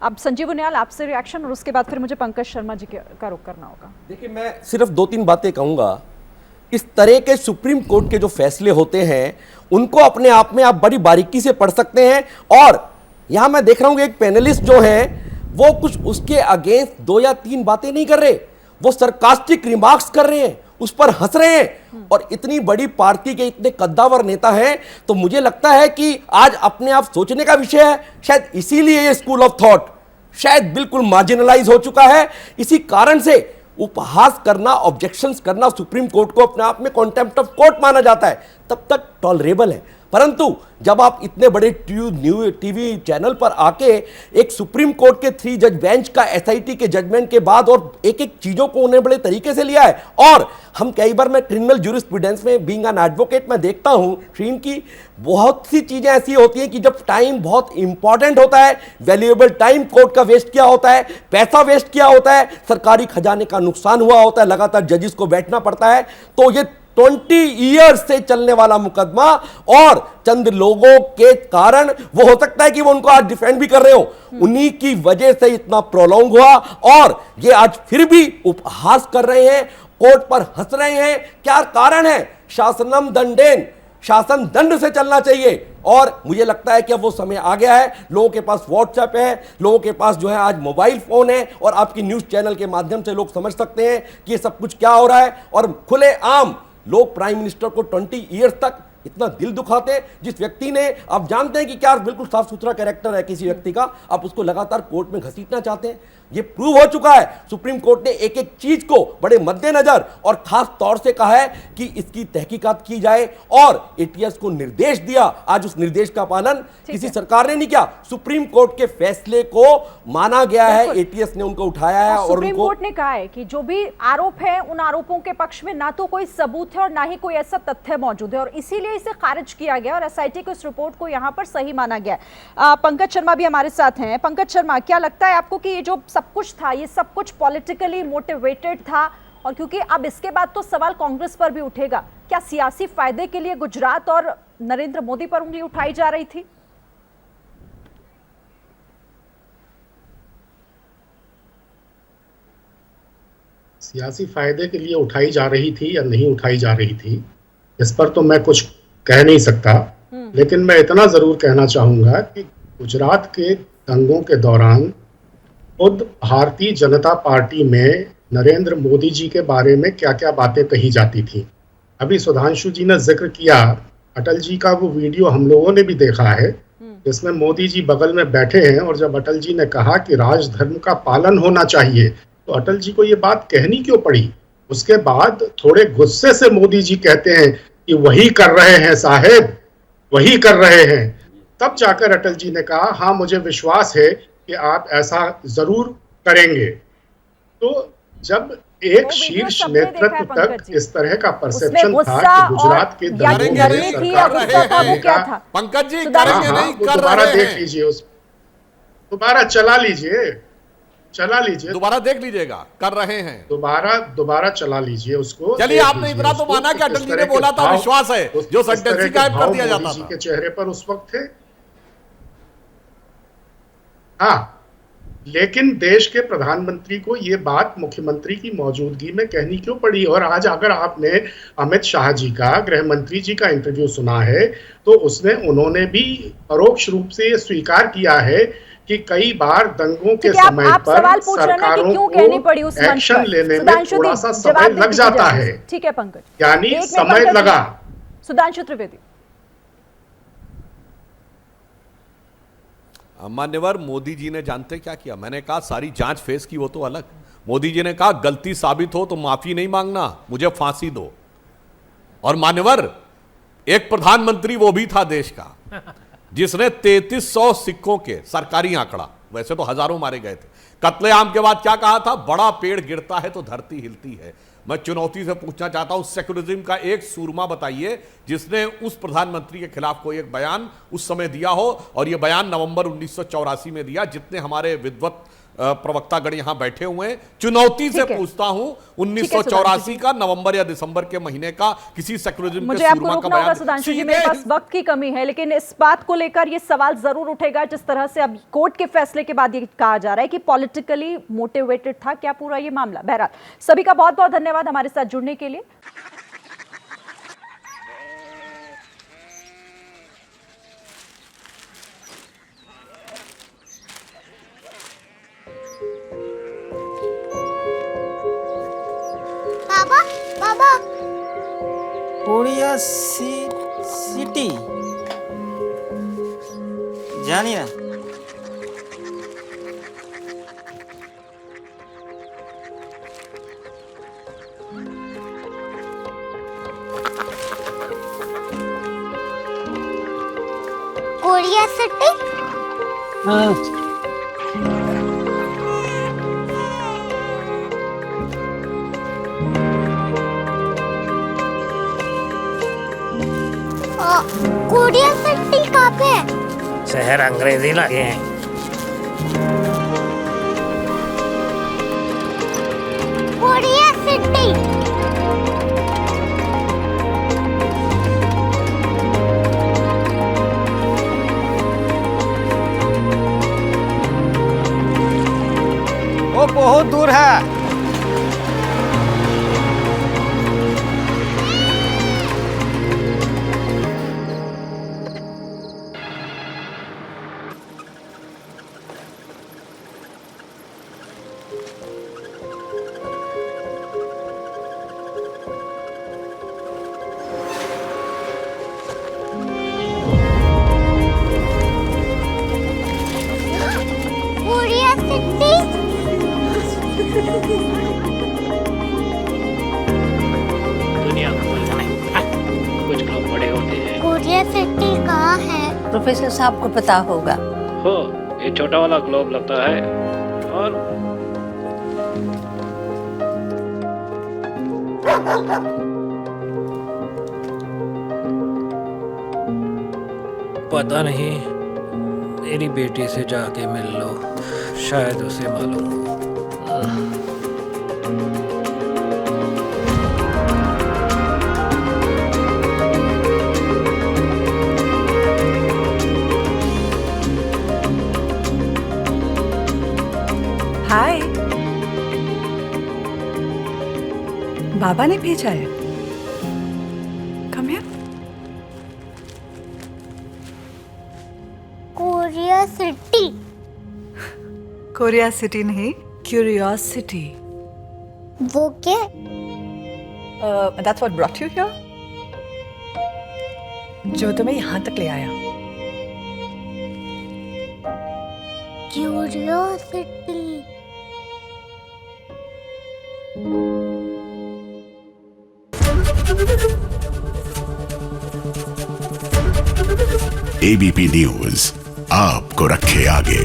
अब संजीव उनियाल आपसे रिएक्शन और उसके बाद फिर मुझे पंकज शर्मा जी का रुख करना होगा। देखिए, मैं सिर्फ 2-3 बातें कहूंगा। इस तरह के सुप्रीम कोर्ट के जो फैसले होते हैं उनको अपने आप में आप बड़ी बारीकी से पढ़ सकते हैं। और यहां मैं देख रहा हूं कि एक पैनलिस्ट जो है वो कुछ उसके अगेंस्ट 2 या 3 बातें नहीं कर रहे, वो सरकास्टिक रिमार्क्स कर रहे हैं, उस पर हंस रहे हैं। और इतनी बड़ी पार्टी के इतने कद्दावर नेता हैं, तो मुझे लगता है कि आज अपने आप सोचने का विषय है। शायद इसीलिए ये स्कूल ऑफ थॉट शायद बिल्कुल मार्जिनलाइज हो चुका है। इसी कारण से उपहास करना, ऑब्जेक्शंस करना सुप्रीम कोर्ट को अपने आप में कॉन्टेम्प्ट ऑफ कोर्ट माना जाता है, तब तक टॉलरेबल है। परंतु जब आप इतने बड़े टीवी चैनल पर आके एक सुप्रीम कोर्ट के 3 जज बेंच का एसआईटी के जजमेंट के बाद और एक एक चीजों को उन्हें बड़े तरीके से लिया है। और हम कई बार, मैं क्रिमिनल ज्यूरिस्प्रूडेंस में बीइंग एन एडवोकेट मैं देखता हूं श्रीन की बहुत सी चीजें ऐसी होती हैं कि जब टाइम बहुत इंपॉर्टेंट होता है, वैल्यूएबल टाइम कोर्ट का वेस्ट किया होता है, पैसा वेस्ट किया होता है, सरकारी खजाने का नुकसान हुआ होता है, लगातार जजेस को बैठना पड़ता है, तो ये 20 ईयर्स से चलने वाला मुकदमा और चंद लोगों के कारण, वो हो सकता है कि वो उनको आज डिफेंड भी कर रहे हो, उन्हीं की वजह से इतना प्रोलॉन्ग हुआ और ये आज फिर भी उपहास कर रहे हैं, कोर्ट पर हंस रहे हैं। क्या कारण है? शासनम दंडेन, शासन दंड से चलना चाहिए। और मुझे लगता है कि अब वो समय आ गया है। लोगों के पास व्हाट्सएप है, लोगों के पास जो है आज मोबाइल फोन है, और आपकी न्यूज चैनल के माध्यम से लोग समझ सकते हैं कि ये सब कुछ क्या हो रहा है। और खुले आम लोग प्राइम मिनिस्टर को 20 ईयर्स तक इतना दिल दुखाते हैं, जिस व्यक्ति ने, आप जानते हैं कि क्या बिल्कुल साफ सुथरा कैरेक्टर है किसी व्यक्ति का, आप उसको लगातार कोर्ट में घसीटना चाहते हैं। ये प्रूव हो चुका है। सुप्रीम कोर्ट ने एक एक चीज को बड़े मद्देनजर और खास तौर से कहा है कि इसकी तहकीकात की जाए, और एटीएस को निर्देश दिया। आज उस निर्देश का पालन किसी सरकार ने नहीं किया। सुप्रीम कोर्ट के फैसले को माना गया है, एटीएस ने उनको उठाया है और सुप्रीम कोर्ट ने कहा है कि जो भी आरोप है उन आरोपों के पक्ष में ना तो कोई सबूत है और ना ही कोई ऐसा तथ्य मौजूद है, और इसीलिए इसे खारिज किया गया और एसआईटी को इस रिपोर्ट को यहां पर सही माना गया। पंकज शर्मा भी हमारे साथ हैं। पंकज शर्मा, क्या लगता है आपको कि ये जो सब कुछ था, ये सब कुछ पॉलिटिकली मोटिवेटेड था? और क्योंकि अब इसके बाद तो सवाल कांग्रेस पर भी उठेगा, क्या सियासी फायदे के लिए गुजरात और नरेंद्र मोदी पर उंगली उठाई जा रही थी? सियासी फायदे के लिए उठाई जा रही थी या नहीं उठाई जा रही थी, इस पर तो मैं कुछ कह नहीं सकता। लेकिन मैं इतना जरूर कहना चाहूंगा कि गुजरात के दंगों के दौरान खुद भारतीय जनता पार्टी में नरेंद्र मोदी जी के बारे में क्या क्या बातें कही जाती थी। अभी सुधांशु जी ने जिक्र किया, अटल जी का वो वीडियो हम लोगों ने भी देखा है, जिसमें मोदी जी बगल में बैठे हैं, और जब अटल जी ने कहा कि राजधर्म का पालन होना चाहिए, तो अटल जी को ये बात कहनी क्यों पड़ी? उसके बाद थोड़े गुस्से से मोदी जी कहते हैं कि वही कर रहे हैं साहेब, वही कर रहे हैं। तब जाकर अटल जी ने कहा, हाँ मुझे विश्वास है कि आप ऐसा जरूर करेंगे। तो जब एक शीर्ष नेतृत्व तक इस तरह का परसेप्शन था कि गुजरात के पंकज जी करेंगे नहीं कर दोबारा देख लीजिए, दोबारा चला लीजिए, दोबारा देख लीजिएगा, कर रहे हैं, दोबारा चला लीजिए उसको। चलिए, आपने इतना तो माना कि अटल जी ने बोला था विश्वास है, जो सेंटेंस गायब कर दिया जाता था के चेहरे पर उस वक्त थे। हाँ, लेकिन देश के प्रधानमंत्री को ये बात मुख्यमंत्री की मौजूदगी में कहनी क्यों पड़ी? और आज अगर आपने अमित शाह जी का, गृह मंत्री जी का इंटरव्यू सुना है, तो उन्होंने भी परोक्ष रूप से ये स्वीकार किया है कि कई बार दंगों के समय पर सरकारों को एक्शन लेने में थोड़ा सा समय लग जाता है। ठीक है पंकज, यानी समय लगा। सुधांशु त्रिवेदी। मान्यवर, मोदी जी ने जानते क्या किया? मैंने कहा सारी जांच फेस की, वो तो अलग। मोदी जी ने कहा गलती साबित हो तो माफी नहीं मांगना, मुझे फांसी दो। और मान्यवर, एक प्रधानमंत्री वो भी था देश का जिसने 3300 सिखों के, सरकारी आंकड़ा, वैसे तो हजारों मारे गए थे, कत्लेआम के बाद क्या कहा था? बड़ा पेड़ गिरता है तो धरती हिलती है। मैं चुनौती से पूछना चाहता हूं, सेक्युलरिज्म का एक सूरमा बताइए जिसने उस प्रधानमंत्री के खिलाफ कोई एक बयान उस समय दिया हो, और यह बयान नवंबर 1984 में दिया। जितने हमारे विद्वत प्रवक्तागण यहां बैठे हुए हैं, चुनौती से ठीक है। पूछता हूं ठीक है, 1984 का नवंबर या दिसंबर के महीने का किसी सेक्युलरिज्म मुझे के आपको सूरमा का रोकना होगा बयान सुधांशु जी, सीधे मेरे पास वक्त की कमी है, लेकिन इस बात को लेकर ये सवाल जरूर उठेगा जिस तरह से अब कोर्ट के फैसले के बाद ये कहा जा रहा है कि पॉलिटिकली मोटिवेटेड था क्या पूरा ये मामला। बहरहाल सभी का बहुत बहुत धन्यवाद हमारे साथ जुड़ने के लिए। बाबा बाबा कोरिया सिटी जानी ना। कोरिया सिटी हाँ कोरिया सिटी कहाँ पे है? शहर अंग्रेजी लगे हैं। कोरिया सिटी वो बहुत दूर है। कोरिया सिटी दुनिया को बोलना नहीं। कुछ लोग बड़े होते हैं। कोरिया सिटी कहाँ है? प्रोफेसर साहब को पता होगा। हो, ये छोटा वाला ग्लोब लगता है और पता नहीं, मेरी बेटी से जाके मिल लो, शायद उसे मालूम हो। हाय, बाबा ने भेजा है। Come here. Korea city Korea city नहीं, क्यूरियोसिटी। वो क्या? That's what brought you here. जो तुम्हें यहाँ तक ले आया। क्यूरियोसिटी एबीपी न्यूज आपको रखे आगे।